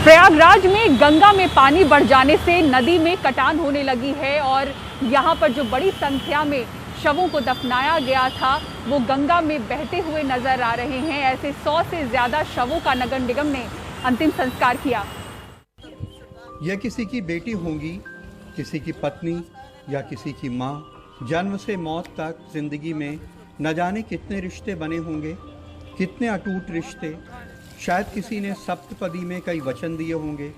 प्रयागराज में गंगा में पानी बढ़ जाने से नदी में कटान होने लगी है और यहाँ पर जो बड़ी संख्या में शवों को दफनाया गया था वो गंगा में बहते हुए नजर आ रहे हैं। ऐसे 100 से ज्यादा शवों का नगर निगम ने अंतिम संस्कार किया। यह किसी की बेटी होंगी, किसी की पत्नी या किसी की माँ। जन्म से मौत तक जिंदगी में न जाने कितने रिश्ते बने होंगे, कितने अटूट रिश्ते। शायद किसी ने सप्तपदी में कई वचन दिए होंगे,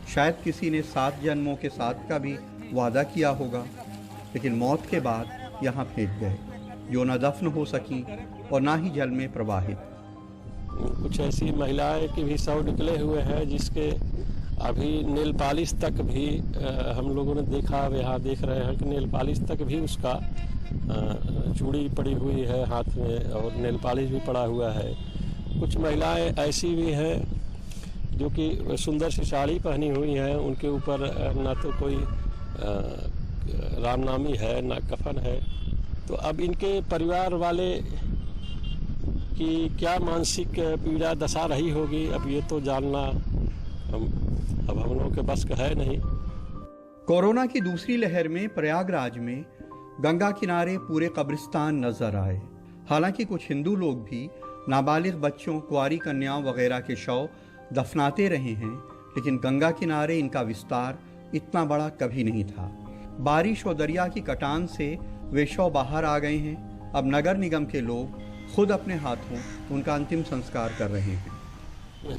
शायद किसी ने 7 जन्मों के साथ का भी वादा किया होगा, लेकिन मौत के बाद यहाँ फेंक गए, जो न दफन हो सकी और ना ही जल में प्रवाहित। कुछ ऐसी महिलाएं के भी शव निकले हुए हैं जिसके अभी नेल पॉलिश तक भी हम लोगों ने देखा, यहाँ देख रहे हैं कि नेल पॉलिश तक भी उसका चूड़ी पड़ी हुई है हाथ में और नेल पॉलिश भी पड़ा हुआ है। कुछ महिलाएं ऐसी भी हैं जो कि सुंदर सी साड़ी पहनी हुई हैं, उनके ऊपर ना तो कोई रामनामी है ना कफन है। तो अब इनके परिवार वाले की क्या मानसिक पीड़ा दशा रही होगी, अब ये तो जानना अब हम लोगों के बस का है नहीं। कोरोना की दूसरी लहर में प्रयागराज में गंगा किनारे पूरे कब्रिस्तान नजर आए। हालांकि कुछ हिंदू लोग भी नाबालिग बच्चों, कुंवारी कन्याओं वगैरह के शव दफनाते रहे हैं, लेकिन गंगा किनारे इनका विस्तार इतना बड़ा कभी नहीं था। बारिश और दरिया की कटान से वे शव बाहर आ गए हैं। अब नगर निगम के लोग खुद अपने हाथों उनका अंतिम संस्कार कर रहे हैं।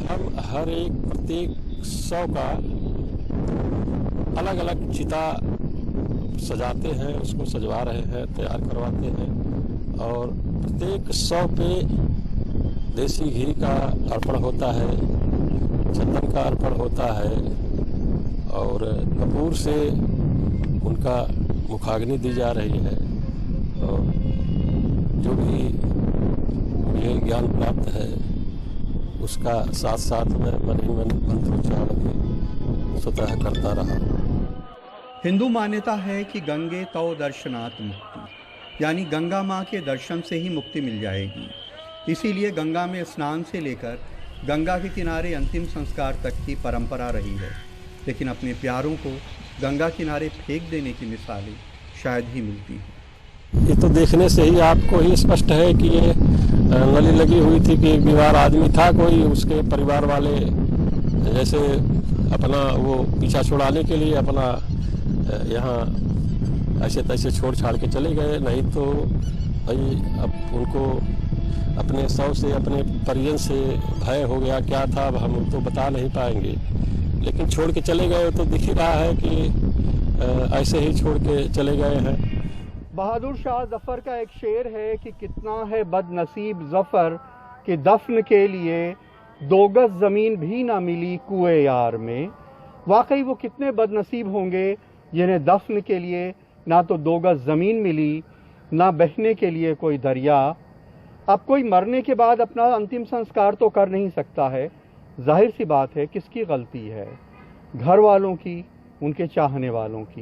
हम हर एक प्रत्येक शव का अलग अलग चिता सजाते हैं, उसको सजवा रहे हैं, तैयार करवाते हैं और प्रत्येक शव पे देसी घी का अर्पण होता है, चंदन का अर्पण होता है और कपूर से उनका मुखाग्नि दी जा रही है। और जो भी मुझे ज्ञान प्राप्त है उसका साथ साथ में मन ही मन मंत्रोच्चारण भी स्वतः करता रहा। हिंदू मान्यता है कि गंगे तव दर्शनात् मुक्ति, यानी गंगा माँ के दर्शन से ही मुक्ति मिल जाएगी। इसीलिए गंगा में स्नान से लेकर गंगा के किनारे अंतिम संस्कार तक की परंपरा रही है, लेकिन अपने प्यारों को गंगा किनारे फेंक देने की मिसालें शायद ही मिलती हैं। ये तो देखने से ही आपको ही स्पष्ट है कि ये नली लगी हुई थी कि एक बीमार आदमी था कोई, उसके परिवार वाले जैसे अपना वो पीछा छुड़ाने के लिए अपना यहाँ ऐसे तैसे छोड़ छाड़ के चले गए। नहीं तो भाई अब उनको अपने शव से, अपने परिजन से भय हो गया, क्या था अब हम तो बता नहीं पाएंगे, लेकिन छोड़ के चले गए तो दिख ही रहा है कि ऐसे ही छोड़ के चले गए हैं। बहादुर शाह जफर का एक शेर है कि कितना है बदनसीब जफर कि दफन के लिए 2 गज जमीन भी ना मिली कुएं यार में। वाकई वो कितने बदनसीब होंगे जिन्हें दफन के लिए ना तो 2 गज जमीन मिली, ना बहने के लिए कोई दरिया। अब कोई मरने के बाद अपना अंतिम संस्कार तो कर नहीं सकता है, जाहिर सी बात है किसकी गलती है? घर वालों की, उनके चाहने वालों की।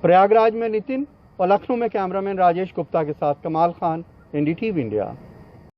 प्रयागराज में नितिन और लखनऊ में कैमरामैन राजेश गुप्ता के साथ कमाल खान, NDTV इंडिया।